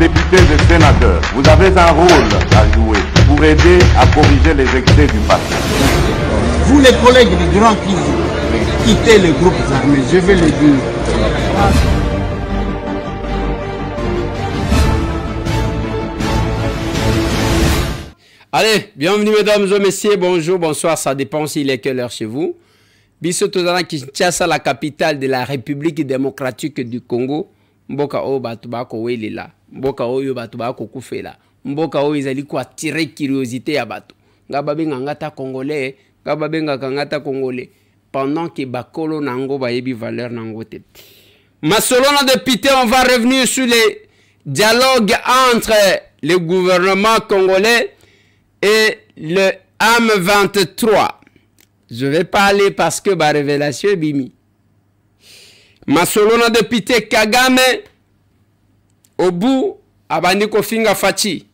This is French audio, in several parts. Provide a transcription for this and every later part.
députés et sénateurs, vous avez un rôle à jouer pour aider à corriger les excès du passé. Vous les collègues du Grand Kivu, quittez les groupes armés, je vais le dire. Allez, bienvenue mesdames et messieurs, bonjour, bonsoir, ça dépend s'il est quelle heure chez vous. Bissotozana Kinshasa, la capitale de la République démocratique du Congo. Mboka o batubako welela. Mboka o yo batubako kufela. Mboka o izali ko attirer curiosité ya bato. Ngababe ngata congolais, ngababe ngata congolais. Pendant que bakolo nango bayebi valeur nango te. Masolona député, on va revenir sur les dialogues entre le gouvernement congolais et le AM23. Je vais parler parce que ma révélation est bimi. Masolona député Kagame, au bout, abandi kofinga fachi.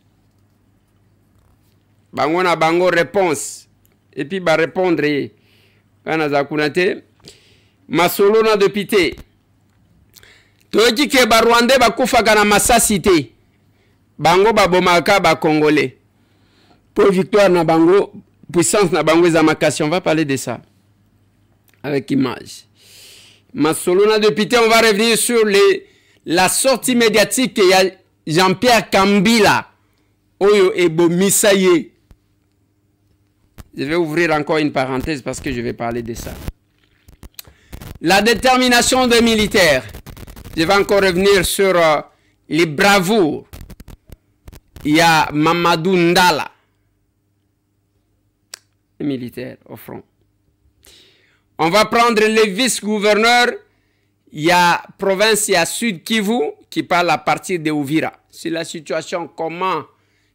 Bango na bango réponse. Et puis ba répondre. Kana zakunate. Masolona député. Toki ke ba Rwandais ba kufaka na masasi te. Bango ba bomaka ba Congolais. Pour victoire na bango, puissance na bango zamakasi, on va parler de ça. Avec image. Masolona député, on va revenir sur la sortie médiatique qu'il y a Jean-Pierre Kambila. Oyo Ebo Misaye. Je vais ouvrir encore une parenthèse parce que je vais parler de ça. La détermination des militaires. Je vais encore revenir sur les bravoures. Il y a Mamadou Ndala. Les militaires au front. On va prendre les vice-gouverneurs. Il y a province, il y a Sud Kivu qui parle à partir de Uvira. C'est la situation, comment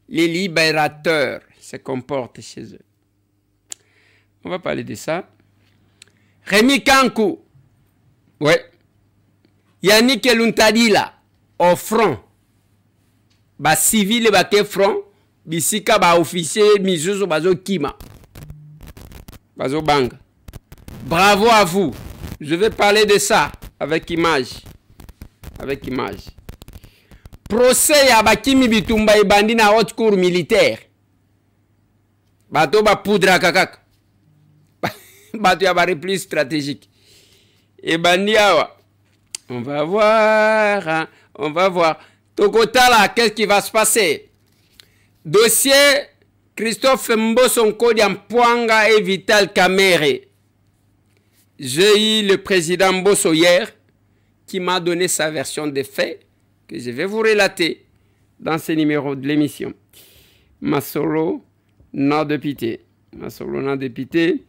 les libérateurs se comportent chez eux. On va parler de ça. Rémi Kankou. Ouais. Yannick Luntadila au front. Ba civil ba ke front. Bisika ba officier mizuzu bazo kima. Bazo banga. Bravo à vous. Je vais parler de ça avec image. Avec image. Procès à Bakimi Bitumba et Bandi na haute cour militaire. Bato ba poudra kakak. Bato ya ba repli stratégique. Et Bandi awa. On va voir. Hein, on va voir. Tokotala, qu'est-ce qui va se passer? Dossier Christophe Mbosonko Diampouanga et Vital Kamere. J'ai eu le président Mbosso hier qui m'a donné sa version des faits que je vais vous relater dans ce numéro de l'émission. Masolo, non député. Masolo, non député.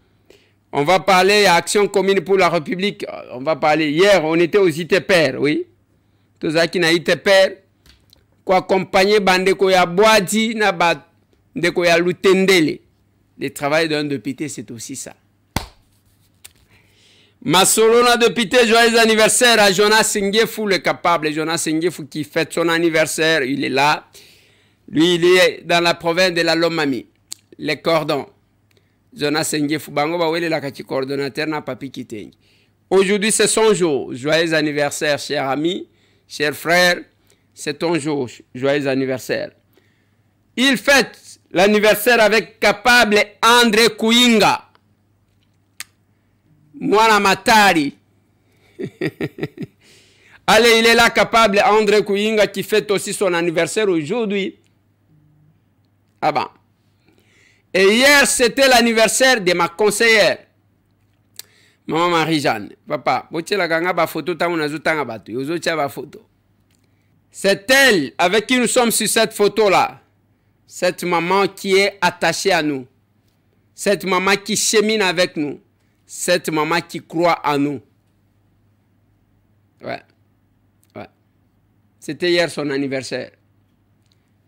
On va parler à Action commune pour la République. On va parler. Hier, on était aux ITPR, oui. Tous ceux qui n'ont ITPR, quoi accompagner Bandeko ya Boadi, na Bandeko ya Lutendele. Le travail d'un député, c'est aussi ça. Masolona député, joyeux anniversaire à Jonas Ngefou, le capable. Jonas Ngefou qui fête son anniversaire, il est là. Lui, il est dans la province de la Lomami. Les cordons. Jonas Ngefou, bango ba wele la kati coordonnateur na papi kitengi. Aujourd'hui, c'est son jour. Joyeux anniversaire, cher ami, cher frère. C'est ton jour. Joyeux anniversaire. Il fête l'anniversaire avec capable André Kouinga. Mwana Matari. Allez, il est là capable, André Kouinga, qui fête aussi son anniversaire aujourd'hui. Ah bon. Et hier, c'était l'anniversaire de ma conseillère. Maman Marie-Jeanne. Papa, c'est elle avec qui nous sommes sur cette photo-là. Cette maman qui est attachée à nous. Cette maman qui chemine avec nous. Cette maman qui croit en nous. Ouais. Ouais. C'était hier son anniversaire.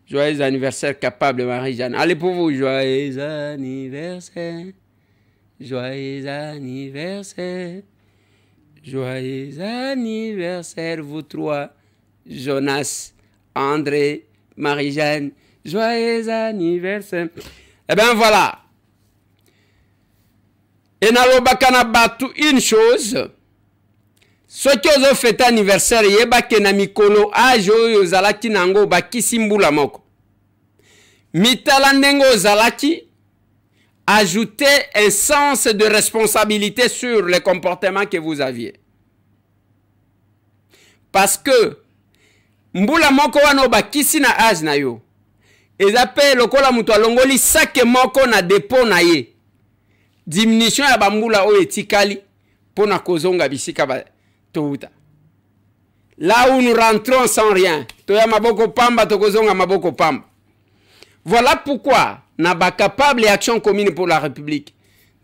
Joyeux anniversaire capable, Marie-Jeanne. Allez pour vous. Joyeux anniversaire. Joyeux anniversaire. Joyeux anniversaire, vous trois. Jonas, André, Marie-Jeanne. Joyeux anniversaire. Eh bien voilà. Et nalobakana batu une chose. soki ozo fete anniversaire yeba ke na mikolo age oyo ozalaki nango bakisi mbula moko. Mitala ndenge ozalaki, ajoutez un sens de responsabilité sur les comportements que vous aviez. Parce que mbula moko wana bakisi na age na yo. Ezape lokola mutu alongoli sake moko na dépôt na ye. Diminution ya bambula oyo etikali pona kozonga bisika ba touta. Là où nous rentrons sans rien, toya maboko pamba tokozonga maboko pamba. Voilà pourquoi na ba capable et action commune pour la République.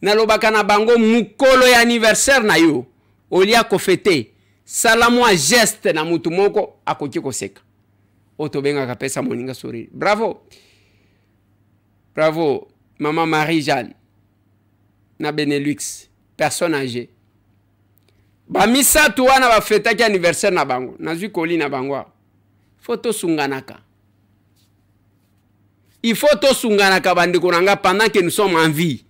Na lobaka na bango mukolo ya anniversaire na yo. Olia ko fete. Salamwa geste na mutu moko akoki koseka. Otobenga kapesa moninga sourire. Bravo. Bravo maman Marie-Jeanne. Na Benelux, personne âgée. Ba misa tu wana ba feta ki anniversaire na bango. Nazwi koli na bango. Photo sunganaka. Il faut to sunganaka bandeko nanga pendant que nous sommes en vie.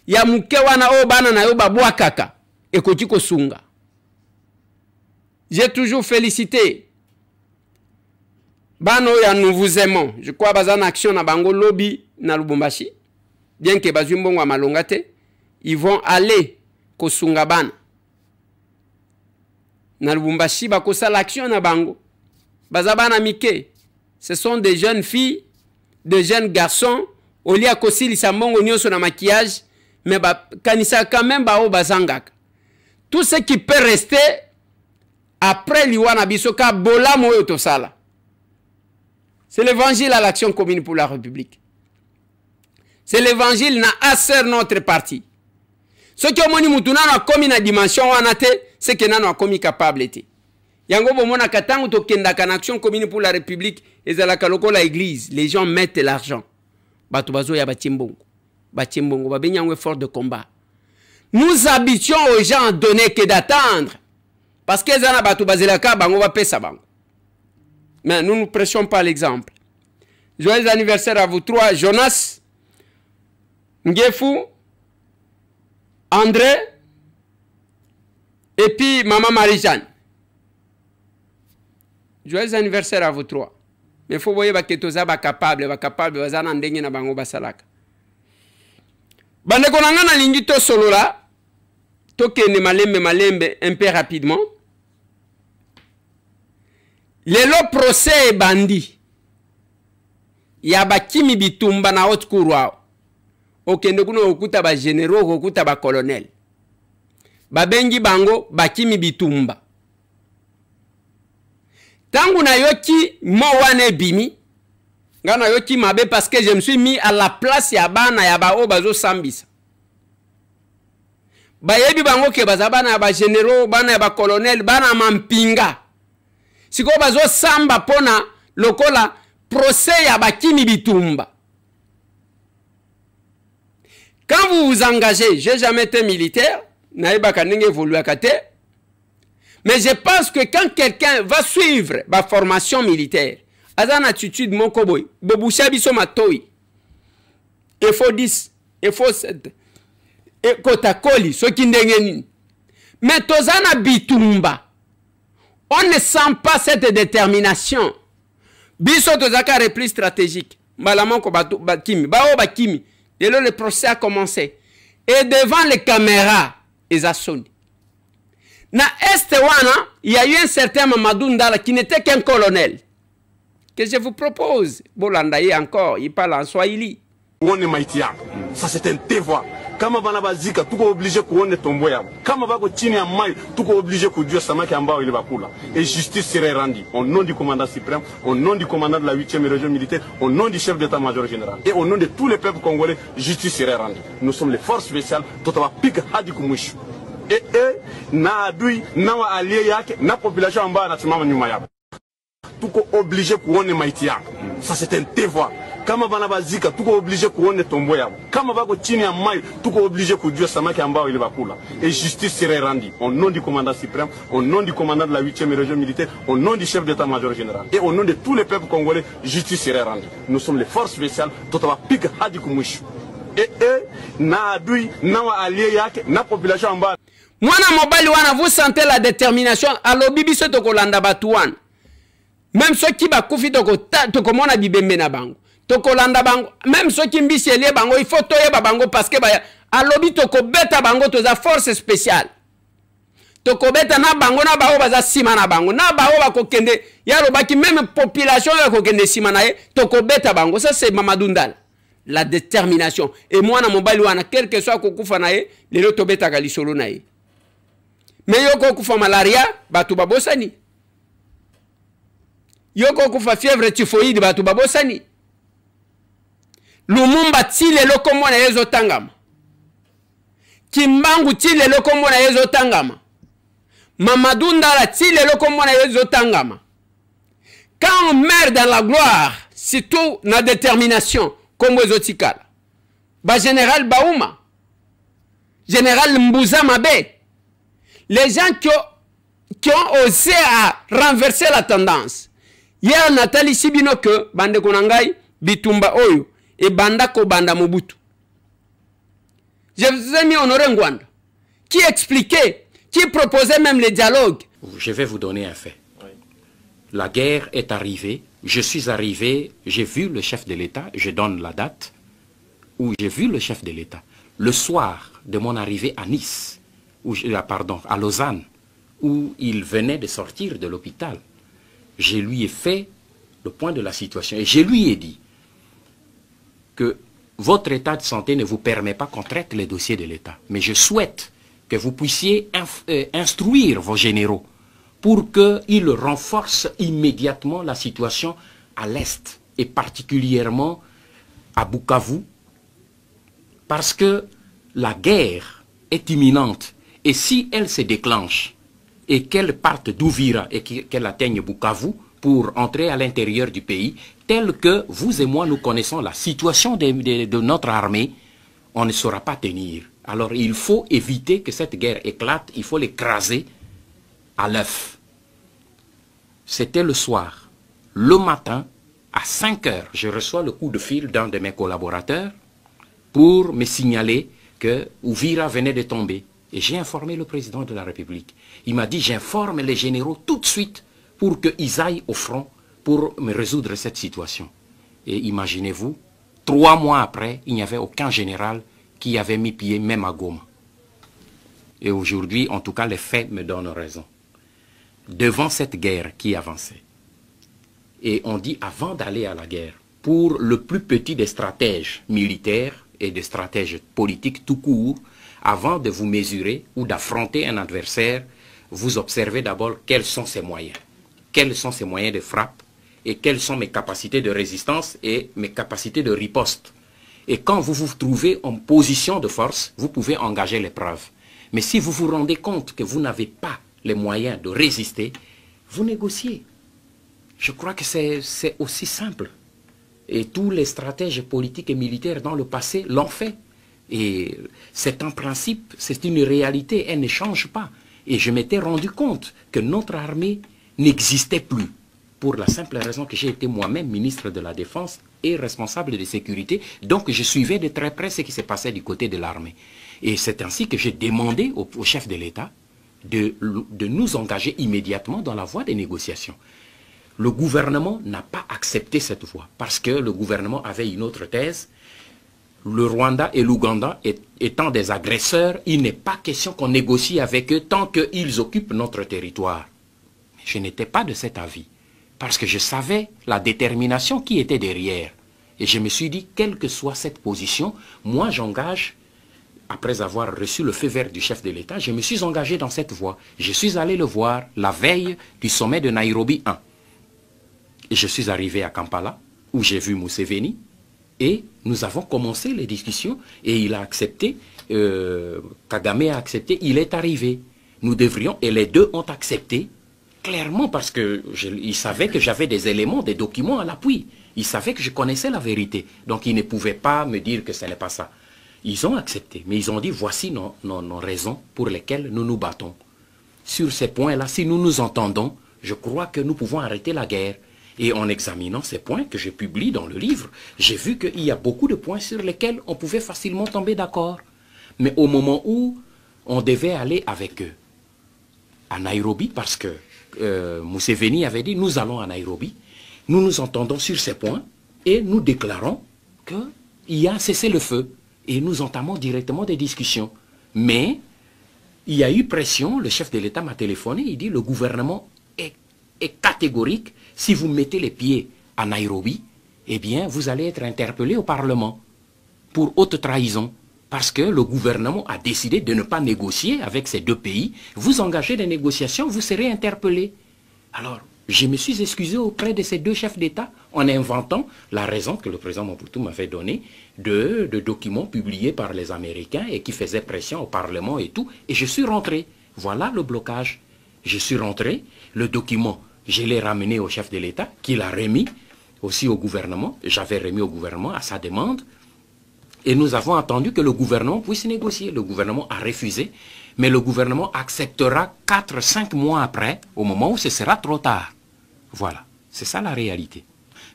Ya muke wana o bana na yo babwa kaka. Ekoti ko sunga. J'ai toujours félicité. Bano ya nous vous aimons. Je crois bazana action na bango lobby na Lubumbashi. Bien que bazwi mbongo malongate, ils vont aller kosunga bana. Na Lubumbashi bakosa l'action na bango. Bazabana mike. Ce sont des jeunes filles, des jeunes garçons. Au lieu kosili sa mbongo nyoso na maquillage, mais kanisa quand même bao bazangaka. Tout ce qui peut rester après liwana bisoka bola moyo tosala. C'est l'évangile à l'action commune pour la République. C'est l'évangile na aser notre parti. Ce qui omoni mutuna na komi na dimension wanate, c'est que nano a komi capable été. Yango bomona katango to kendaka na action commune pour la République ezalaka lokola église, les gens mettent l'argent. Bato bazo ya batimbongo. Batimbongo babenyango effort de combat. Nous habitions aux gens à donner que d'attendre. Parce que zana bato bazelaka bango ba pesa bango. Mais nous ne prêchons pas l'exemple. Joyeux anniversaire à vous trois, Jonas, Ngefou, André, et puis Maman Marie-Jeanne. Joyeux anniversaire à vous trois. Mais il faut voir que vous êtes capable, vous êtes bango basalaka. Bandeko nanga na lingi to solo la, to kende malembe un peu rapidement. Lelo procès bandi. Yaba kimi bitumba na haute cour wao. Okende kuno okuta ba généraux, okuta ba colonel. Babengi bango bakimi bitumba. Tangu na yoki mo wane bimi. Ngana yoki mabe parce que je me suis mis à la place ya bana ya ba o bazo sambisa. Bayebi bango ke bazabana ya ba généraux, bana ya ba colonel, bana mampinga. Siko bazo samba pona lokola procès ya bakimi bitumba. Quand vous vous engagez, j'ai jamais été militaire, naïba kanenge évolué à kate, mais je pense que quand quelqu'un va suivre ma formation militaire, azan attitude mon koboy, bobusha biso matoi, il faut 10, il faut 7, et kotakoli, ce qui ndengeni. Mais tozana bitumba, on ne sent pas cette détermination. Biso tozaka repli stratégique. Malaman ko bakimi, bao bakimi. Et là, le procès a commencé. Et devant les caméras, ils ont sonné. Na Estewana, il y a eu un certain Mamadou Ndala qui n'était qu'un colonel. Que je vous propose. Bolandaye encore, il parle en Swahili. Ça c'est un devoir. Kama bana bazika tuko obligé kuone tombo yabo. Kama bako chini ya mai tuko obligé kujua samaki ambao ile bakula. Et justice serait rendue au nom du commandant suprême, au nom du commandant de la 8e région militaire, au nom du chef d'état-major général et au nom de tous les peuples congolais, justice serait rendue. Nous sommes les forces spéciales totaba pika hadi kumwisho. Et na adui na wa allié yake na population ambao anasimama nyuma yabo. Tuko obligé kuone maiti yako. Ça c'est un devoir. Kama bana bazika tuko obligé kuone tombo yabo. Kama bako chini ya mai tuko obligé kujua samaki ambao ile bakula. Et justice serait rendue au nom du commandant suprême, au nom du commandant de la 8e région militaire, au nom du chef d'état-major général et au nom de tous les peuples congolais, justice serait rendue. Nous sommes les forces spéciales totaba pika hadi kumwisho. Et na adui na wa allié yake na population ambao Mwana mobali wana, vous sentez la détermination. Alors, bibi se toko landa batuan. Même ceux qui ba kufi toko mona bibembe na bango. Toko landa bango. Même ceux qui mbisi elie bango, il faut toye ba bango parce que ba alobi toko beta bango toza force spéciale. Toko beta na bango na bao baza sima na bango. Na bao ba kokende yalo baki même population ya kokende sima na ye toko beta bango. Ça c'est Mamadou Ndala. La détermination. Et moi na mobali wana quel que soit kokufa na ye, lelo to beta ga lisolo na ye. Mais yoko kufa malaria, batu babosani. Yoko kufa fièvre typhoïde, batu babosani. Lumumba tile loko mwana yezo tangama. Kimbangu tile loko mwana yezo tangama. Mamadou Ndala tile loko mwana yezo tangama. Quand on meurt dans la gloire, surtout na détermination, comme Ezotikala. Ba général Baouma. Général Mbouza Mabé. Les gens qui ont osé à renverser la tendance. Hier, Nathalie Sibino que Bande Konangai, Bitumba Oyo, et Banda Ko Banda Mobutu. Je vous ai mis Honoré Ngwanda, qui expliquait, qui proposait même les dialogues. Je vais vous donner un fait. La guerre est arrivée, je suis arrivé, j'ai vu le chef de l'État, je donne la date, où j'ai vu le chef de l'État. Le soir de mon arrivée à Nice, à Lausanne, où il venait de sortir de l'hôpital, je lui ai fait le point de la situation et je lui ai dit que votre état de santé ne vous permet pas qu'on traite les dossiers de l'État. Mais je souhaite que vous puissiez instruire vos généraux pour qu'ils renforcent immédiatement la situation à l'Est et particulièrement à Bukavu, parce que la guerre est imminente. Et si elle se déclenche et qu'elle parte d'Ouvira et qu'elle atteigne Bukavu pour entrer à l'intérieur du pays, tel que vous et moi nous connaissons la situation de notre armée, on ne saura pas tenir. Alors il faut éviter que cette guerre éclate, il faut l'écraser à l'œuf. C'était le soir. Le matin, à 5 heures, je reçois le coup de fil d'un de mes collaborateurs pour me signaler que Ouvira venait de tomber. Et j'ai informé le président de la République. Il m'a dit, j'informe les généraux tout de suite pour qu'ils aillent au front pour me résoudre cette situation. Et imaginez-vous, 3 mois après, il n'y avait aucun général qui avait mis pied même à Goma. Et aujourd'hui, en tout cas, les faits me donnent raison. Devant cette guerre qui avançait, et on dit avant d'aller à la guerre, pour le plus petit des stratèges militaires et des stratèges politiques tout court, avant de vous mesurer ou d'affronter un adversaire, vous observez d'abord quels sont ses moyens. Quels sont ses moyens de frappe et quelles sont mes capacités de résistance et mes capacités de riposte. Et quand vous vous trouvez en position de force, vous pouvez engager l'épreuve. Mais si vous vous rendez compte que vous n'avez pas les moyens de résister, vous négociez. Je crois que c'est aussi simple. Et tous les stratèges politiques et militaires dans le passé l'ont fait. Et c'est un principe, c'est une réalité, elle ne change pas. Et je m'étais rendu compte que notre armée n'existait plus. Pour la simple raison que j'ai été moi-même ministre de la Défense et responsable de sécurité. Donc je suivais de très près ce qui se passait du côté de l'armée. Et c'est ainsi que j'ai demandé au chef de l'État de nous engager immédiatement dans la voie des négociations. Le gouvernement n'a pas accepté cette voie parce que le gouvernement avait une autre thèse. Le Rwanda et l'Ouganda étant des agresseurs, il n'est pas question qu'on négocie avec eux tant qu'ils occupent notre territoire. Mais je n'étais pas de cet avis, parce que je savais la détermination qui était derrière. Et je me suis dit, quelle que soit cette position, moi j'engage, après avoir reçu le feu vert du chef de l'État, je me suis engagé dans cette voie. Je suis allé le voir la veille du sommet de Nairobi 1. Et je suis arrivé à Kampala, où j'ai vu Museveni, et nous avons commencé les discussions et il a accepté, Kagame a accepté, il est arrivé. Nous devrions, et les deux ont accepté, clairement parce qu'ils savaient que j'avais des éléments, des documents à l'appui. Ils savaient que je connaissais la vérité. Donc ils ne pouvaient pas me dire que ce n'est pas ça. Ils ont accepté, mais ils ont dit voici nos raisons pour lesquelles nous nous battons. Sur ces points-là, si nous nous entendons, je crois que nous pouvons arrêter la guerre. Et en examinant ces points que je publie dans le livre, j'ai vu qu'il y a beaucoup de points sur lesquels on pouvait facilement tomber d'accord. Mais au moment où on devait aller avec eux à Nairobi parce que Museveni avait dit, nous allons à Nairobi, nous nous entendons sur ces points et nous déclarons qu'il y a cessez-le-feu et nous entamons directement des discussions. Mais il y a eu pression, le chef de l'État m'a téléphoné, il dit le gouvernement est catégorique, si vous mettez les pieds à Nairobi, eh bien vous allez être interpellé au Parlement pour haute trahison. Parce que le gouvernement a décidé de ne pas négocier avec ces deux pays. Vous engagez des négociations, vous serez interpellé. Alors, je me suis excusé auprès de ces deux chefs d'État en inventant la raison que le président Mobutu m'avait donnée de documents publiés par les Américains et qui faisaient pression au Parlement et tout. Et je suis rentré. Voilà le blocage. Je suis rentré. Le document, je l'ai ramené au chef de l'État, qui l'a remis aussi au gouvernement. J'avais remis au gouvernement à sa demande. Et nous avons attendu que le gouvernement puisse négocier. Le gouvernement a refusé, mais le gouvernement acceptera 4-5 mois après, au moment où ce sera trop tard. Voilà, c'est ça la réalité.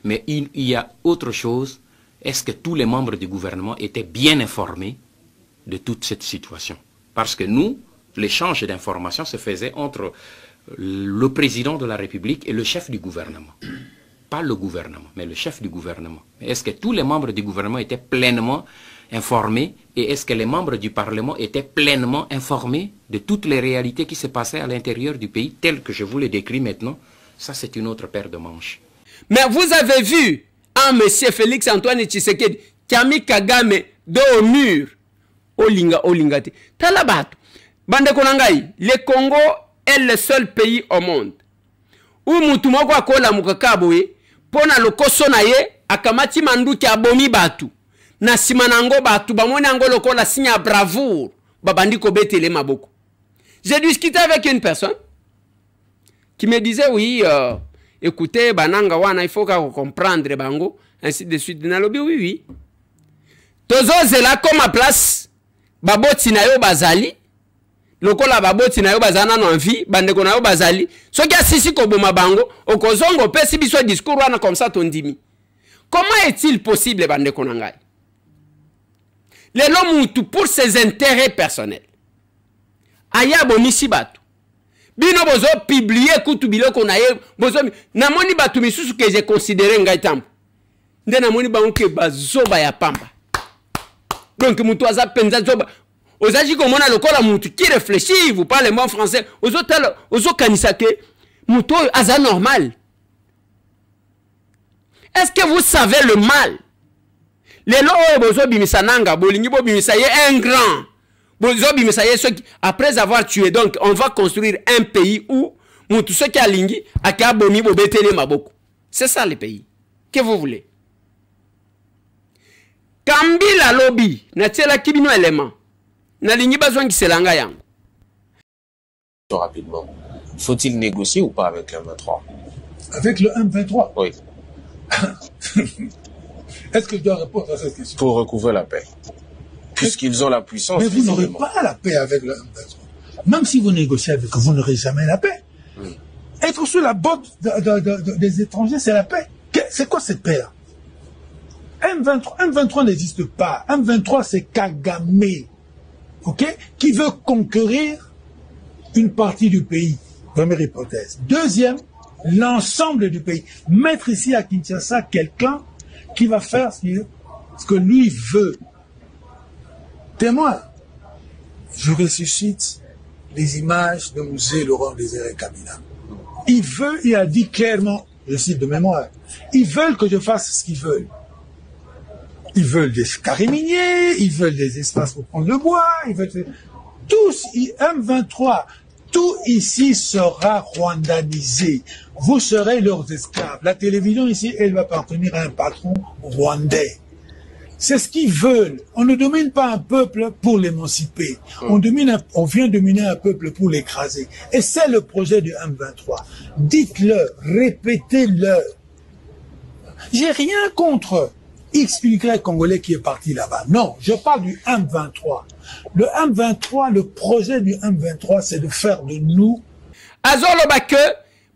Mais il y a autre chose. Est-ce que tous les membres du gouvernement étaient bien informés de toute cette situation? Parce que nous, l'échange d'informations se faisait entre le président de la République et le chef du gouvernement. Pas le gouvernement, mais le chef du gouvernement. Est-ce que tous les membres du gouvernement étaient pleinement informés et est-ce que les membres du Parlement étaient pleinement informés de toutes les réalités qui se passaient à l'intérieur du pays, telles que je vous les décris maintenant? Ça, c'est une autre paire de manches. Mais vous avez vu un monsieur Félix Antoine Tshisekedi qui a mis Kagame dos au mur. Olingate. Talabat. Bande Konangai, le Congo est le seul pays au monde où Moutoumoko akola mukakaboye pona lokoso na ye akamati manduki abomi batu na simanango batu bamoni ango lokola signe bravoure babandi ko betele maboko. J'ai discuté avec une personne qui me disait oui écoutez bananga wana il faut comprendre bango ainsi de suite na lobi oui tozo zela comme à place baboti na yo bazali lokola baboti na yo bazana no envie bandeko na yo bazali soki asisi ko boma bango okozongo pesi biso discours wana comme ça tondimi. Comment est-il possible bandeko na ngai le lomutu pour ses intérêts personnels aya bomisi batu bino bozo publier kutu biloko na ye bozo namoni batu misusu que j'ai considéré ngai tambo nde namoni bango ke bazoba ya pamba donc mutu aza penza zoba ozaji komona lokola mutu qui réfléchit, vous parlez moi français, ozo kanisake mutu aza normal. Est-ce que vous savez le mal? Les lois bozo bimisa nanga bolingi bo bimisa ye un grand. Bozo bimisa ye après avoir tué, donc on va construire un pays où mutu soki alingi akabomi bo betele maboko. C'est ça le pays. Que vous voulez? Kambila lobby na tiela kibino élément. Rapidement. Faut-il négocier ou pas avec le M23? Avec le M23? Oui. Est-ce que je dois répondre à cette question? Pour recouvrer la paix. Puisqu'ils ont la puissance. Mais vous n'aurez pas la paix avec le M23. Même si vous négociez avec eux, vous n'aurez jamais la paix. Être sous la botte des étrangers, c'est la paix. C'est quoi cette paix-là? M23 n'existe pas. M23, c'est Kagame. Okay? Qui veut conquérir une partie du pays. Première hypothèse. Deuxième, l'ensemble du pays. Mettre ici à Kinshasa quelqu'un qui va faire ce que lui veut. Témoin. Je ressuscite les images de musée Laurent Désiré Kabila. Il a dit clairement, je cite de mémoire, ils veulent que je fasse ce qu'ils veulent. Ils veulent des carrés miniers, ils veulent des espaces pour prendre le bois, ils veulent... Tous, M23, tout ici sera rwandanisé. Vous serez leurs esclaves. La télévision ici, elle va appartenir à un patron rwandais. C'est ce qu'ils veulent. On ne domine pas un peuple pour l'émanciper. On vient dominer un peuple pour l'écraser. Et c'est le projet du M23. Dites-le, répétez-le. J'ai rien contre XY congolais qui est parti là-bas. Non, je parle du M23. Le M23, le projet du M23, c'est de faire de nous... Azoloba que,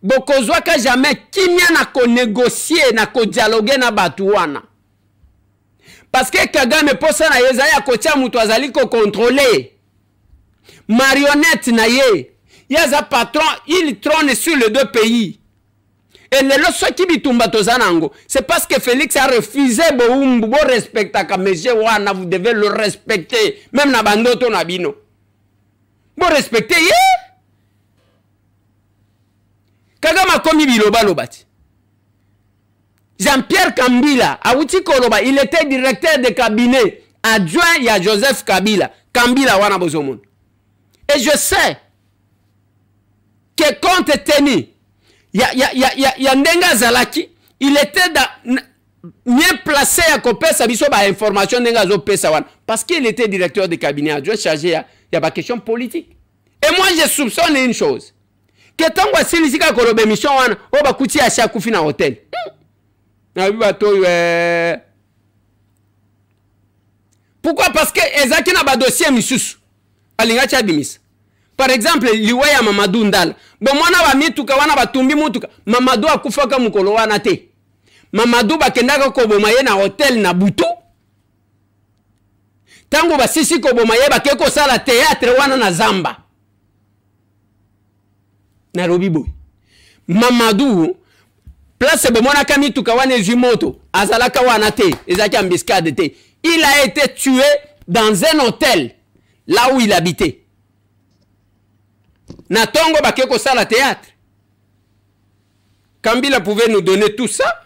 bokozwaka jamais kimia na ko négocier, na ko dialoguer na batuwana. Parce que Kagame posa na yeza ya kotia mutu azali ko contrôler. marionnette naye. Yaza patron, il trône sur les deux pays. Et le loso qui bitumba tozanango, c'est parce que Félix a refusé de respecter Kamejé wana, vous devez le respecter. Même na bandoto na bino. Vous respectez, Kagama komi biloba lobati. Jean-Pierre Kambila, Awuti Koloba, il était directeur de cabinet adjoint à Joseph Kabila. Kambila wana bozomon. Et je sais que compte tenu, il y a Ndenga Zalaki, il était mieux placé à copier sa information Ndenga Zopesa wana. Parce qu'il était directeur de cabinet adjoint chargé, il y a pas question politique. Et moi je soupçonne une chose. Que tant que si l'isika kolobe mission wana, on va coûter à chaque coup dans hôtel. Pourquoi? Parce que ezaki na ba dossier misusu alinga cha bimis. Par exemple, liwaya Mamadou Ndala. Bon mwana ba mituka wana batumbi mutuka. Mamadou akufaka mukolo wana te. Mamadou bakendaka ko bomaye na hotel na Butu. Tango basisi ko bomaye bakeko sala théâtre wana na Zamba. Na Robiboy. Mamadou place bomona kamituka wana ezimoto azalaka wana te ezaki ambiscade te. Il a été tué dans un hôtel là où il habitait. Natongo bakeko sala théâtre. Kambila pouvait nous donner tout ça.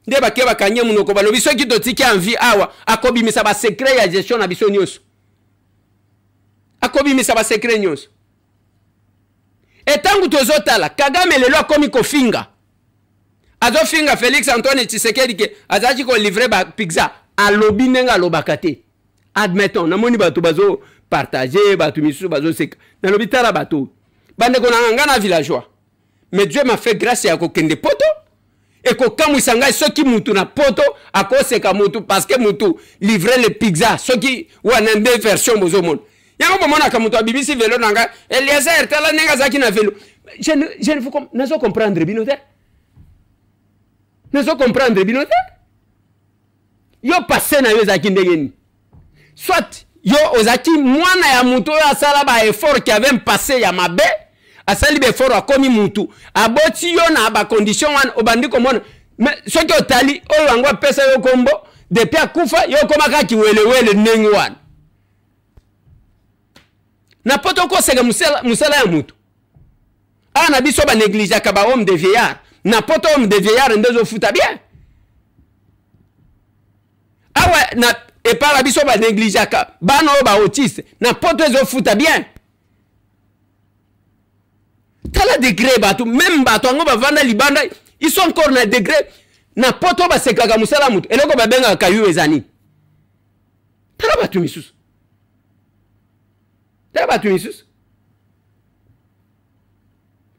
Nde bakeba kanye munoko balobi soki totiki envie awa akobimisa ba secret ya gestion na biso nyonso. Akobimisa ba secret nyonso. Et tangu tozotala Kagame lelo akomi kofinga. Azofinga Félix Antoine Tshisekedi ke azachi ko livrer ba pizza alobi nenga lobakate. Admettons namoni bato bazo partager bato misusu bazo seka. Nalobi tala bato. Bande ko ngana villageois. Mais Dieu m'a fait grâce ya ko kende poto. Et ko kamwisa ngai soki mutu na poto akoseka mutu parce que mutu livrer le pizza soki wana nde version bozo mon. Yango bomona ka mutu abibisi vélo nanga Eliezer tala nenga zaki na vélo. Je ne faut nazo comprendre binote. Nazo comprendre binote. Yo passé na yo zaki ndengeni. Soit yo ozaki mwana ya mutu ya sala ba effort qui avait passé ya mabe. Asali be foro akomi mutu aboti yo na ba condition wan obandi komona mais soki otali oyo angwa pesa yo kombo depuis akufa yo komaka kiwelewele nengi wan na poto ko sega musala ya mutu ana biso ba négligea ka ba homme de vieillard na poto homme de vieillard ndezo futa bien awa na e para biso ba négligea ka bano ba autiste na poto ezo futa bien. Tala degré bato, même bato ango ba vanda libanda, ils sont encore na degré na poto ba sekaka musala mutu. Eloko ba benga kayu ezani. Tala bato misusu. Tala bato misusu.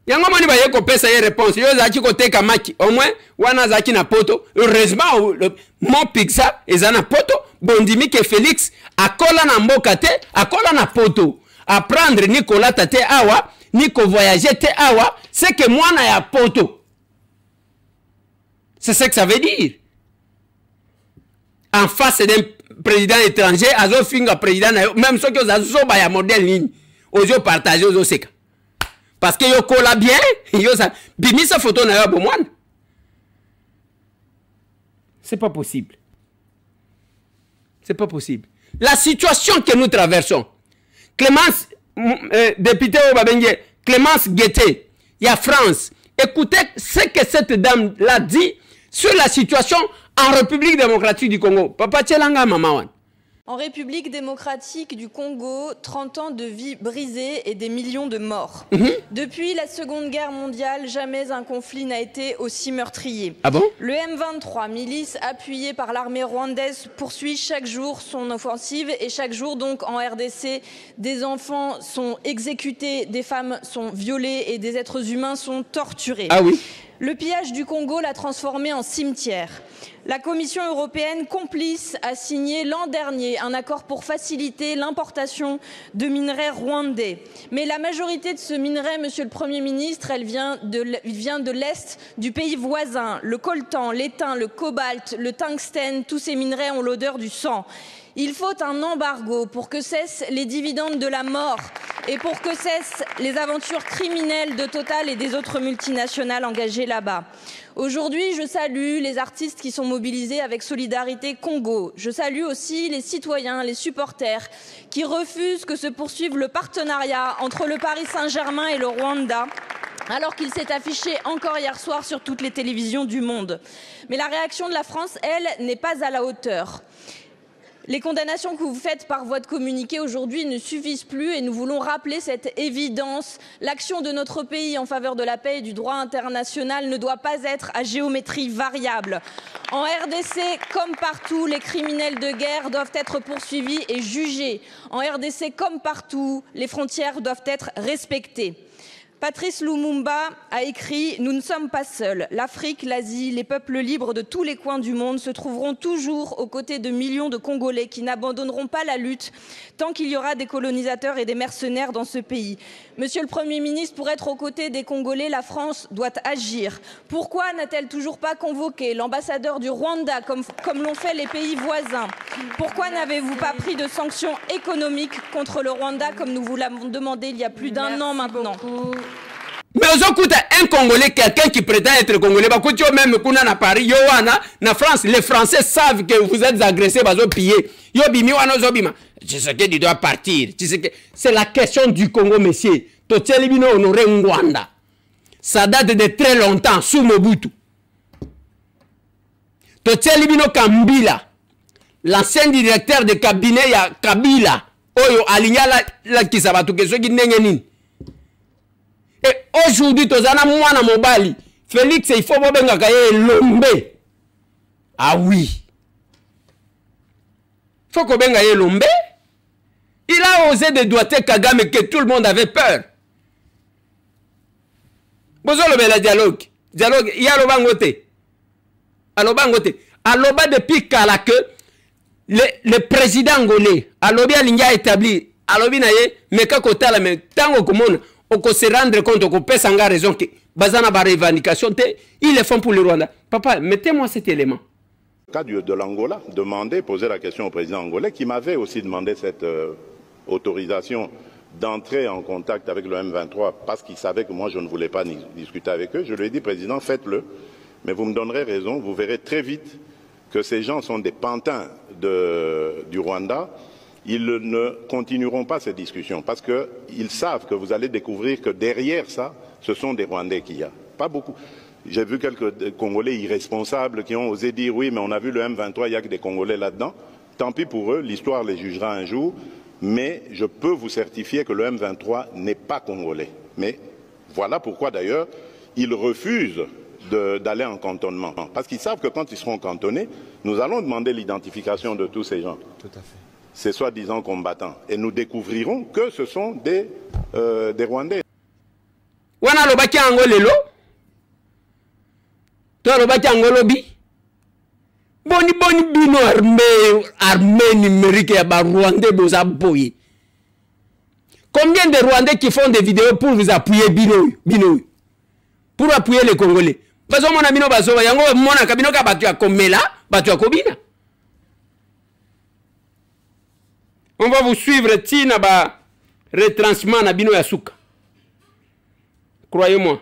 Yango moni ba yeko pesa ye réponse. Yo zaki ko teka maki. Au moins wana zaki na poto. Heureusement mon pizza ezana poto. Bondimi ke Félix akola na mboka te, akola na poto. A prendre Nicolas tate awa. Nico voyager te awa, c'est que moi na ya poto. C'est ce que ça veut dire. En face d'un président étranger, azo finga président même ceux qui azo ba ya modèle ligne, ozo partager ozo seka. Parce que yo kola bien, yo ça bimi sa photo na yo bomwan. C'est pas possible. C'est pas possible. La situation que nous traversons. Clémence député Obabenge, Clémence Guetté, il y a France. Écoutez ce que cette dame l'a dit sur la situation en République démocratique du Congo. Papa Tchelanga Mamawan. En République démocratique du Congo, 30 ans de vie brisée et des millions de morts. Depuis la Seconde Guerre mondiale, jamais un conflit n'a été aussi meurtrier. Ah bon? Le M23, milice appuyée par l'armée rwandaise, poursuit chaque jour son offensive et chaque jour donc en RDC, des enfants sont exécutés, des femmes sont violées et des êtres humains sont torturés. Ah oui? Le pillage du Congo l'a transformé en cimetière. La Commission européenne, complice, a signé l'an dernier un accord pour faciliter l'importation de minerais rwandais. Mais la majorité de ce minerai, Monsieur le Premier ministre, elle vient de l'Est du pays voisin. Le coltan, l'étain, le cobalt, le tungstène, tous ces minerais ont l'odeur du sang. Il faut un embargo pour que cessent les dividendes de la mort et pour que cessent les aventures criminelles de Total et des autres multinationales engagées là-bas. Aujourd'hui, je salue les artistes qui sont mobilisés avec Solidarité Congo. Je salue aussi les citoyens, les supporters qui refusent que se poursuive le partenariat entre le Paris Saint-Germain et le Rwanda, alors qu'il s'est affiché encore hier soir sur toutes les télévisions du monde. Mais la réaction de la France, elle, n'est pas à la hauteur. Les condamnations que vous faites par voie de communiqué aujourd'hui ne suffisent plus et nous voulons rappeler cette évidence. L'action de notre pays en faveur de la paix et du droit international ne doit pas être à géométrie variable. En RDC, comme partout, les criminels de guerre doivent être poursuivis et jugés. En RDC, comme partout, les frontières doivent être respectées. Patrice Lumumba a écrit « Nous ne sommes pas seuls. L'Afrique, l'Asie, les peuples libres de tous les coins du monde se trouveront toujours aux côtés de millions de Congolais qui n'abandonneront pas la lutte tant qu'il y aura des colonisateurs et des mercenaires dans ce pays. » Monsieur le Premier ministre, pour être aux côtés des Congolais, la France doit agir. Pourquoi n'a-t-elle toujours pas convoqué l'ambassadeur du Rwanda comme l'ont fait les pays voisins? Pourquoi n'avez-vous pas pris de sanctions économiques contre le Rwanda comme nous vous l'avons demandé il y a plus d'1 an maintenant? Mais aujourd'hui, un Congolais, quelqu'un qui prétend être Congolais, même à Paris, na France, les Français savent que vous êtes agressés, vous pillés. C'est ce que tu dois partir. C'est la question du Congo, monsieur. Ça date de très longtemps, sous Mobutu. Kambila, l'ancien directeur de cabinet ya Kabila, Oyo Alignala la Kisabatu, que ceux qui n'engagent. Et aujourd'hui, tozana mwana mobali, Félix, il faut benga kaye lombe. Ah oui. Faut qu'on benga ye lombe. Il a osé de doigter Kagame que tout le monde avait peur. Bozo le dialogue. Dialogue, il y a le bangote. Alobangote. Aloba depuis kala que le président angolais, alobi alinga établi, alobi na ye, meka kotala me tango komona. On se rendre compte qu'on peut s'en raison que bazana ba revendication ils le font pour le Rwanda. Papa, mettez-moi cet élément. Le cas de l'Angola, poser la question au président angolais qui m'avait aussi demandé cette autorisation d'entrer en contact avec le M23 parce qu'il savait que moi je ne voulais pas discuter avec eux. Je lui ai dit, président, faites-le, mais vous me donnerez raison, vous verrez très vite que ces gens sont des pantins du Rwanda. Ils ne continueront pas ces discussions parce qu'ils savent que vous allez découvrir que derrière ça, ce sont des Rwandais qu'il y a. Pas beaucoup. J'ai vu quelques Congolais irresponsables qui ont osé dire oui, mais on a vu le M23, il n'y a que des Congolais là-dedans. Tant pis pour eux, l'histoire les jugera un jour. Mais je peux vous certifier que le M23 n'est pas Congolais. Mais voilà pourquoi d'ailleurs, ils refusent d'aller en cantonnement. Parce qu'ils savent que quand ils seront cantonnés, nous allons demander l'identification de tous ces gens. Tout à fait. Ces soi-disant combattants. Et nous découvrirons que ce sont des Rwandais. Wana lobaki angolelo. Toi lobaki angolobi. Boni bino armée numérique ya ba Rwandais boza boye. Combien de Rwandais qui font des vidéos pour vous appuyer bino? Pour appuyer les Congolais. Bazo mona bino bazo yango mona kabino ka batu ya komela, batu ya kobina. On va vous suivre tina ba retranchement na bino ya suka. Croyez-moi.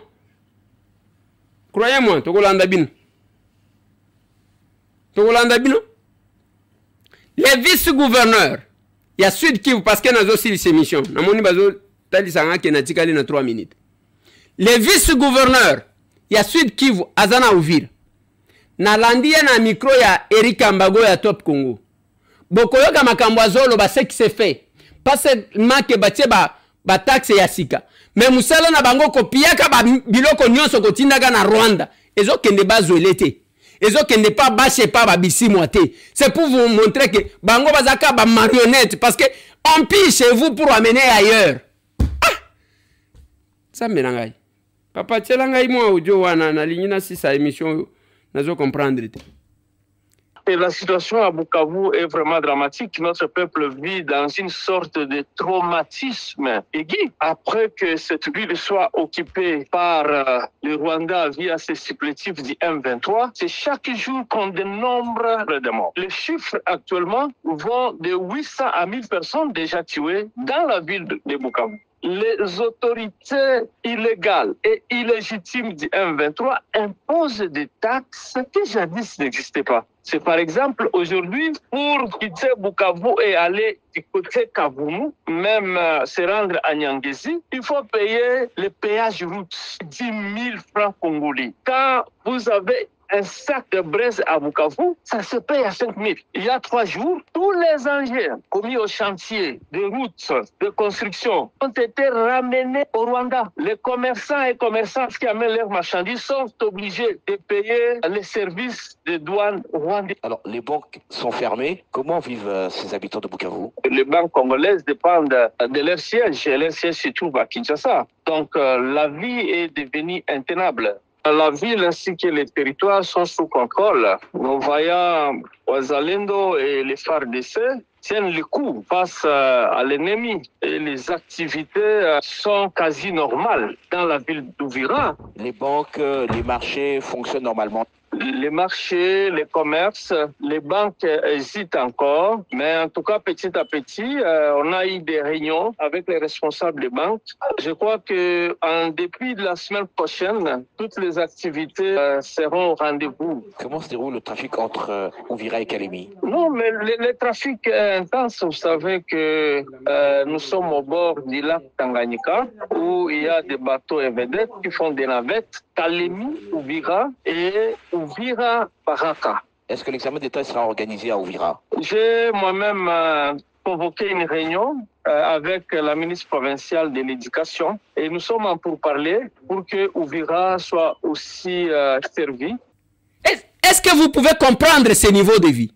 Croyez-moi, tokolanda bino. Tokolanda bino. Les vice-gouverneurs, il y a Sud Kivu parce que nous aussi ces missions. Namoni bazo tali sanga ke na tikali na 3 minutes. Les vice-gouverneurs, il y a Sud Kivu azana Uvira. Na landia na micro ya Eric Ambago ya Top Congo. Bokoyoka makambo azolo ba ce qui se fait. Pas seulement que batie ba taxe ya sika. Mais musala na bango kopiaka ba biloko nyonso kotindaka na Rwanda. Ezo kende bazolete. Ezo kende pas bache pas ba bisimoate. C'est pour vous montrer que bango bazaka ba marionnette parce que on pille chez vous pour amener ailleurs. Ah! Ça menangai. Papa tchelangai moi audio wana na ligne si sa émission nazo comprendre. Et la situation à Bukavu est vraiment dramatique. Notre peuple vit dans une sorte de traumatisme aigu. Après que cette ville soit occupée par le Rwanda via ses supplétifs du M23, c'est chaque jour qu'on dénombre de morts. Les chiffres actuellement vont de 800 à 1000 personnes déjà tuées dans la ville de Bukavu. les autorités illégales et illégitimes du M23 imposent des taxes qui jadis n'existaient pas. C'est par exemple aujourd'hui, pour quitter Bukavu et aller du côté Kavumu, même se rendre à Nyangezi, il faut payer le péage route, 10 000 francs congolais. Quand vous avez un sac de braise à Bukavu, ça se paye à 5 000. Il y a 3 jours, tous les engins commis au chantier de routes, de construction, ont été ramenés au Rwanda. Les commerçants et commerçantes qui amènent leurs marchandises sont obligés de payer les services de douane rwandais. Alors, les banques sont fermées. Comment vivent ces habitants de Bukavu? Les banques congolaises dépendent de leur siège. Et leur siège se trouve à Kinshasa. Donc, la vie est devenue intenable. La ville ainsi que les territoires sont sous contrôle. Nos voyants Wazalendo et les FARDC tiennent le coup face à l'ennemi. Et les activités sont quasi normales dans la ville d'Ouvira. Les banques, les marchés fonctionnent normalement. Les marchés, les commerces, les banques hésitent encore, mais en tout cas, petit à petit, on a eu des réunions avec les responsables des banques. Je crois qu'en dépit de la semaine prochaine, toutes les activités seront au rendez-vous. Comment se déroule le trafic entre Ouvira et Kalemi? Non, mais le trafic est intense. Vous savez que nous sommes au bord du lac Tanganyika, où il y a des bateaux et vedettes qui font des navettes. Kalemi, Ouvira et Ouvira Baraka. Est-ce que l'examen d'État sera organisé à Ouvira? J'ai moi-même convoqué une réunion avec la ministre provinciale de l'Éducation et nous sommes en pourparlers pour que Ouvira soit aussi servi. Est-ce que vous pouvez comprendre ce niveau de vie?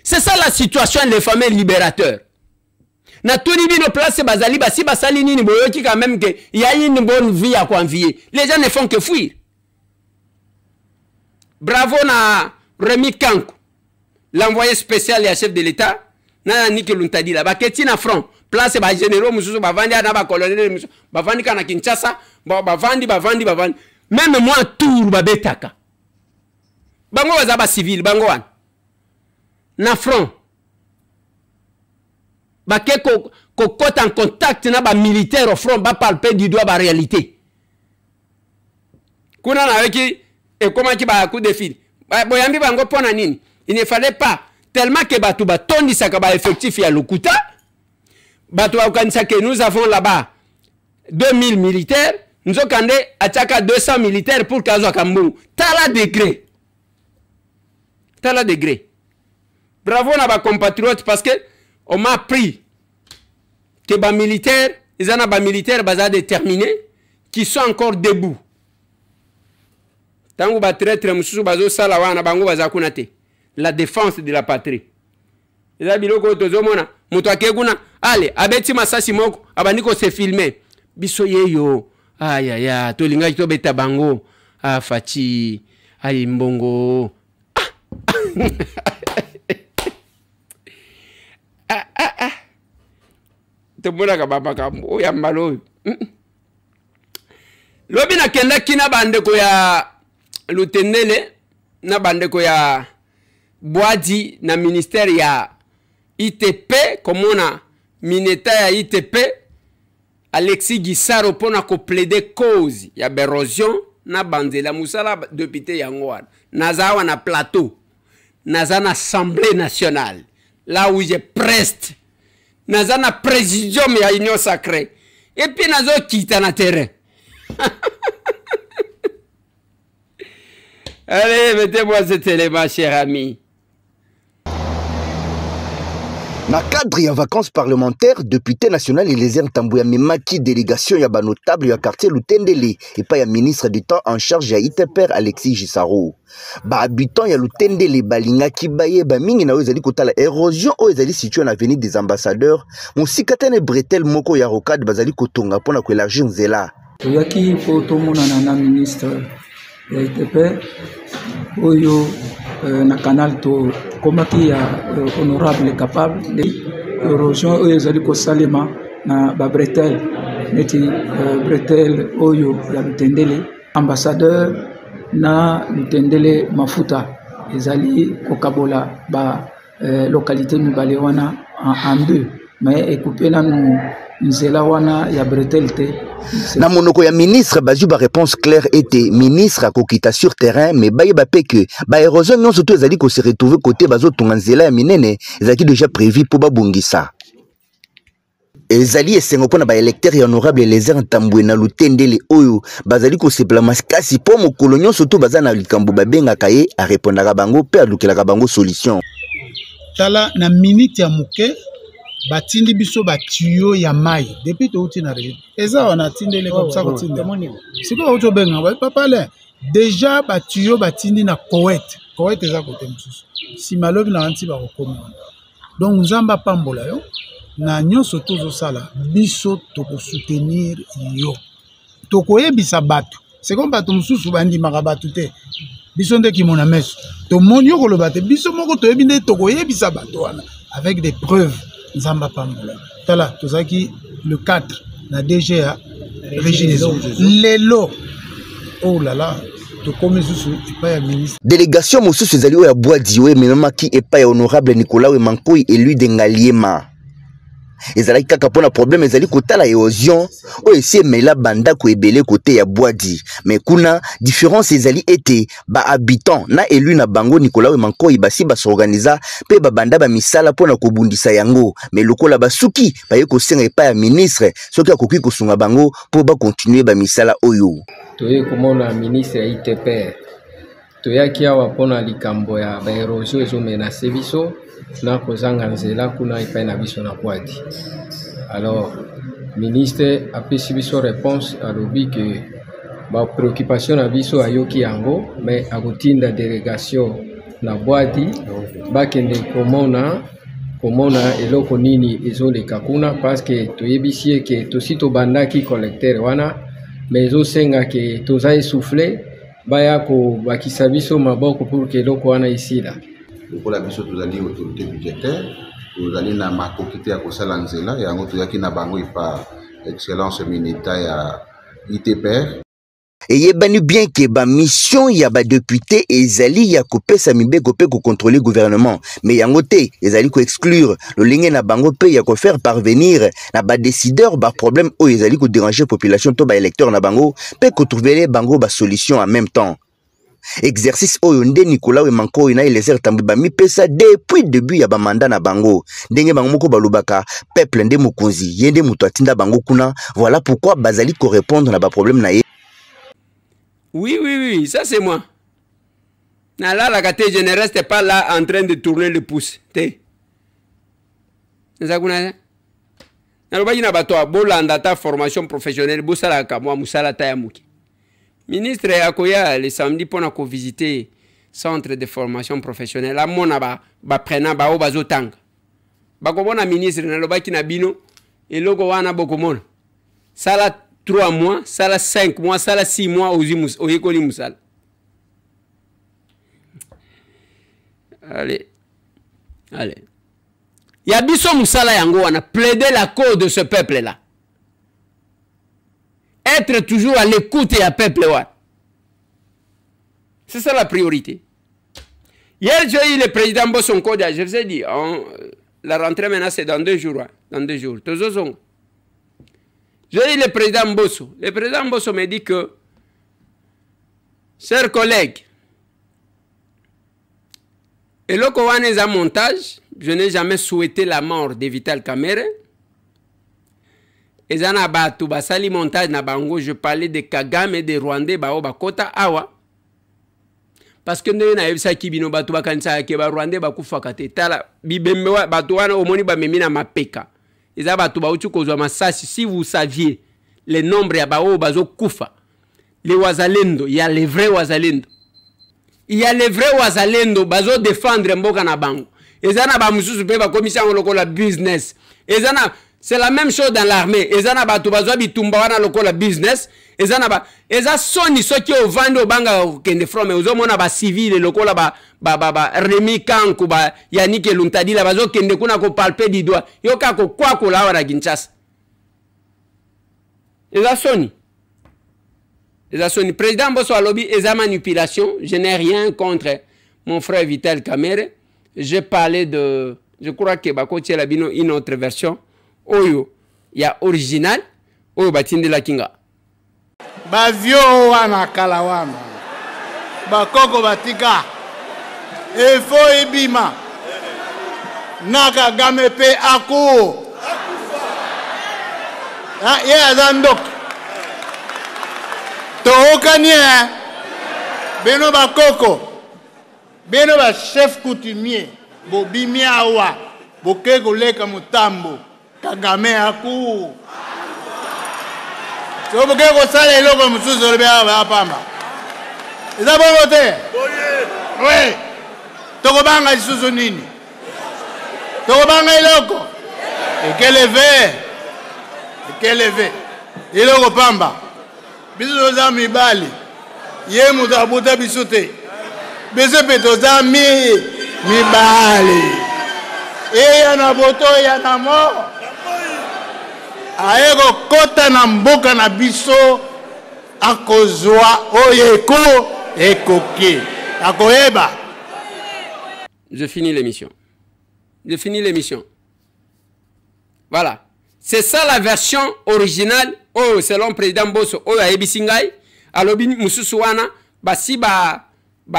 C'est ça la situation des fameux libérateurs. Na tuni bino place bazali basi basali nini boyoki quand même que il y a une bonne vie à convier. Les gens ne font que fuir. Bravo na Rémi Kankou, l'envoyé spécial et chef de l'État. Na Niki Luntadi là, baketi na front. Place ba généraux mususu bavandi na ba colonel mususu bavandi kana Kinshasa, bavandi. Même moi tour babetaka. Bango bazaba civil bango wan. Na front. Baké cote en contact na ba militaire au front ba palper du doigt ba réalité. Kuna na weki et comment qui ba coup de fil. Boyambi bango pona nini. Il ne fallait pas tellement que batu ba tondi saka ba effectif ya Lokuta. Batu ba kanisa que nous avons là-bas 2000 militaires, nous avons kandé ataka 200 militaires pour kazo kambu. Tala degré. Bravo na ba compatriotes parce que on m'a appris que les militaires, ils ont des militaires déterminés qui sont encore debout. Tant que la défense de la patrie. Allez, abeti masasi moko, abaniko se filmer. Biso yeyo, aya, tolinga kito beta bango, fachi, ayi mbongo. Tobona baba kambo ya malo. Lobi na kenda kina bandeko ya Lutendele na bandeko ya Boadi na ministère ya ITP komona mineta ya ITP Alexis Gisaro pona ko plaider cause ya érosion na banzela musala député yangoana nazawa na plateau nazana assemblée nationale là où je preste nazana présidium ya union sacrée et puis nazo kita na terrain. Allez, mettez-moi cet élément, cher ami. Na cadre ya vacances parlementaires, député national Eliezer Tambouya memaki délégation ya ba notable ya quartier Lutendele et pas ya ministre du temps en charge ya ITPR Alexis Gisaro. Ba habitant ya Lutendele balinga kibaye ba mingi na ezali kotala érosion o ezali situé na avenue des ambassadeurs. Mon sikatene bretel moko ya rocade bazali kotonga pona ko élargir nzela. Yaki photo mona na ministre ya ITPR oyo na canal to komaki ya honorable capable de érosion oyo ezali kosalema na ba bretel neti bretel oyo ya Lutendele ambassadeur na Lutendele mafuta ezali kokabola ba localité mibale wana en deux mais ekupe nanu nzela wana ya bretel te. Na monoko ya ministre bazwi ba réponse claire était ministre akokita sur terrain mais bayeba pe que ba érosion nyonso to ezali ko se retrouver côté bazotonga nzela ya minene ezalaki déjà prévu pour babungisa. Ezali esengo pona ba électeur ya honorable Eliezer Ntambwe na Lutendele oyo bazali ko sepela makasi po mokolo nyonso to baza na likambo babengaka ye a répondaka bango pe alukelaka bango solution. Tala na minute ya muke batindi biso batuyo ya mai depuis to uti na re eza wana tindele comme ça kotinda siko auto benga ba papale déjà batuyo batindi na Koweït eza côté msusu si malobi na anti ba kokoma donc nzamba pambola yo na nyonso tozo sala biso toko soutenir yo toko yebisa bato c'est comme bato msusu bandi makabatu te biso nde ki mona meso to moni ko lobate biso moko to yebi nde toko yebisa bato wana avec des preuves. Nzamba pambola tala tozaki le 4 na DGA Régineso lelo oh là là to comme susu epa ya ministre délégation mosusu ezali oyo ya Boadi oyo ememaki epa ya honorable Nicolas Wemankoi élu de Ngaliema ezalaki kaka pona problème ezali kotala érosion oyo esi emela bandako ebele côté ya Boadi mais kuna différence ezali ete ba habitant na élu na bango Nicolas Wemankoi basi basorganiza pe babanda ba misala pona kobundisa yango mais lokola basuki baye kosenga epa ya ministre soki akoki kosunga bango po ba continuer ba misala oyo toye komona ministre ya ITPR toyaki awa pona likambo ya ba érosion ezomenase biso na kozanga nzela kuna epai na biso na Boadi. Alors ministre apesi biso réponse alobi que ba préoccupation na biso ayoki yango mais akotinda délégation na Boadi bakende komona eloko nini ezoleka kuna parce que toyebisi ke tosi tobandaki collecteur wana mais ezosenga ke toza essoufflé baya ko bakisa biso maboko pour que eloko wana isila. Pour la biso tozali autorité budgétaire tozali na makokite ya kosala nzela yango tozaki na bango ipa excellence minita ya ITPR eyebani bien que ba mission ya ba député ezali ya kopesa mibeko pe ko contrôler gouvernement mais yango te ezali ko exclure le lenge na bango pe ya ko faire parvenir na ba décideur ba problème o ezali ko déranger population to ba électeur na bango pe ko trouver bango ba solution en même temps. Exercice oyo nde Nicolas Wemankoi na Eliezer Ntambwe bamipesa depuis début ya ba mandat na bango ndenge bango moko balobaka peuple nde mokonzi yende muto atinda bango kuna voilà pourquoi bazali ko répondre na ba problème na ye. Oui, ça c'est moi. La gâté, je ne reste pas là en train de tourner le pouce. Formation professionnelle, ministre Akoya le samedi pour visiter centre de formation professionnelle. À mon aba, prena ba bazotang. Bakobona ministre na lobaki na bino et logo wana bokomona. Sala 3 mois, sala 5 mois, sala 6 mois au Yekoli Moussal. Allez. Yabiso Moussala Yango, on a plaidé la cause de ce peuple-là. Être toujours à l'écoute et à peuple. C'est ça la priorité. Hier, j'ai eu le président Bossonko, je vous ai dit, la rentrée maintenant c'est dans 2 jours. Dans 2 jours. J'ai eu le président Bosso. Le président Bosso me dit que, chers collègues, et le Kowanez à montage, je n'ai jamais souhaité la mort de Vital Kamerhe. Et zana batu basali montage na bango, je parlais de Kagame et de Rwandais bao bakota awa. Parce que nous avons ça qui bino batu bakanisa ke ba Rwandais bakufa kate tala bibembe batu wana omoni ba memina mapeka. Eza batu bauchu kozwa masasi. Si vous saviez le nombre ya bao bazo kufa. Les wazalendo, il y a les vrais wazalendo. Il y a les vrais wazalendo bazo défendre mboka na bango. Ezana ba mususu pe ba commission lokola business. Ezana c'est la même chose dans l'armée. Ezana batu bazo bitumba wana lokola business. Ezana ba eza soni soki o vando banga kende from ozo mona ba civil lokola ba Remi Kanku ba Yannick Luntadila bazo kende kuna ko palper du doigt. Yoka ko kwa ko la wana Kinshasa. Eza soni. Président Bosso Alobi, eza manipulation. Je n'ai rien contre mon frère Vital Kamerhe. J'ai parlé de, je crois que Bako Tchelabino, une autre version. oyo ya original oyo batindela kinga bavio wana kala wana bakoko batika efo ebima na Kagame pe aku ye aza ndoka tookani beno bakoko beno ba chef coutumier bobimi awa boke koleka mutambo Kagame aku so boke kosala eloko mosusu olobi awa apamba eza bongo te oui tokobanga lisusu nini tokobanga eloko ekeleve eloko pamba biso toza mibali ye moto abuta biso te biso mpe toza mibali eya na boto eya na mo aye kokota na mboka na biso akozwa oyo ekoki akoyeba. Je finis l'émission. Voilà. C'est ça la version originale. Oh, selon le président Bosso, oh, à Ebisingai, alobi mususuana, si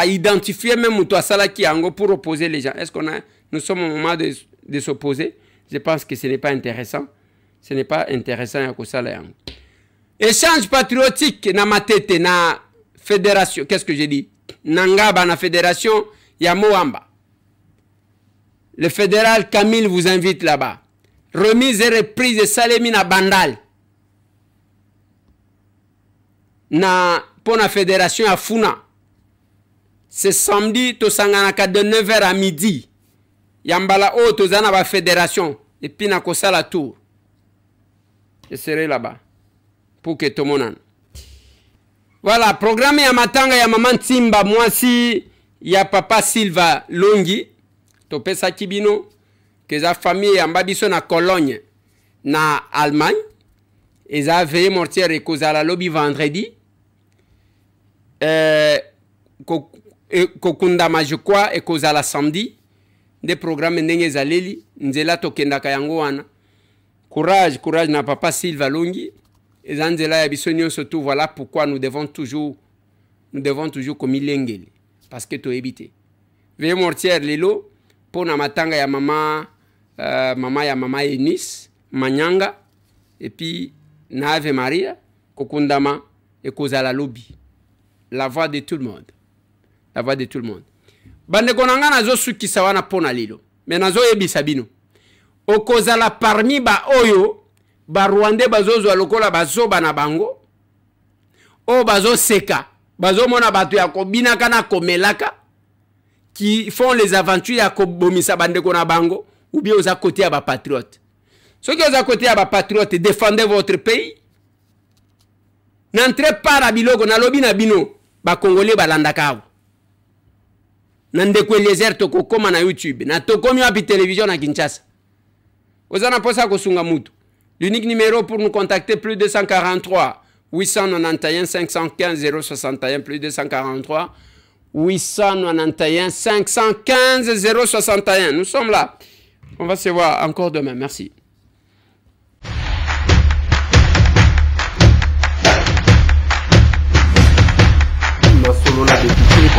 identifier même Moutoua Salaki Ango pour opposer les gens. Est-ce nous sommes au moment de s'opposer? Je pense que ce n'est pas intéressant. Ce n'est pas intéressant à Kosala. Échange patriotique na matete na fédération. Qu'est-ce que j'ai dit? Nangaba na fédération Yamoamba. Le fédéral Camille vous invite là-bas. Remise et reprise de Salemi na Bandal. Pour la fédération à Funa. C'est samedi, to sanganaka de 9h à midi. Yambala o to zana ba fédération. Et puis na kosa la tour. Je serai là-bas. Pour que tout le monde. Voilà, programme ya matanga ya maman Timba. Moi si ya papa Silva Longi. Topesa Kibino. Que sa famille yamba biso na Cologne. Na Allemagne. Et ça a veillé mortière et cause à la lobby vendredi. Kokundama je crois et cause à la samedi. Des programmes ndenge zaleli. Nzela tokenda kayango wana. Courage na papa Silva Longi. Et Zanzela Yabisonio surtout, voilà pourquoi nous devons toujours comme l'engel. Parce que tu es évité. Veuillez mortière Lelo, pour na matanga ya maman Eunice, Manyanga, et puis na Ave Maria, Kokundama, et Kozala Lobby. La voix de tout le monde. La voix de tout le monde. Bande konanga nazo suki sawana pona lilo. Mais nazo ebisabino. Okozala parmi ba oyo, ba Rwandais bazozo lokola bazoba na bango o bazo seka bazo mona batu ya kobina kana komelaka qui font les aventures ya kobomisa bandeko na bango ou bien aux côté ya ba patriote. Ceux qui aux côté ya ba patriote, défendez votre pays. N'entrez pas na biloko na lobi na bino ba congolais balandaka. Nandeko Eliezer toko koma na YouTube na tokomi wapi télévision na Kinshasa. Ozana posa kosunga mutu. L'unique numéro pour nous contacter, plus 243 891 515 061, plus 243 891 515 061. Nous sommes là. On va se voir encore demain. Merci.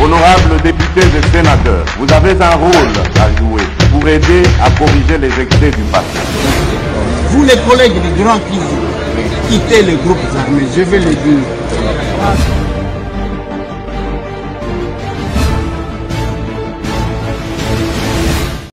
Honorables députés et sénateurs, vous avez un rôle à jouer pour aider à corriger les excès du passé. Vous les collègues du Grand Kivu, quittez les groupes armés, je vais le dire.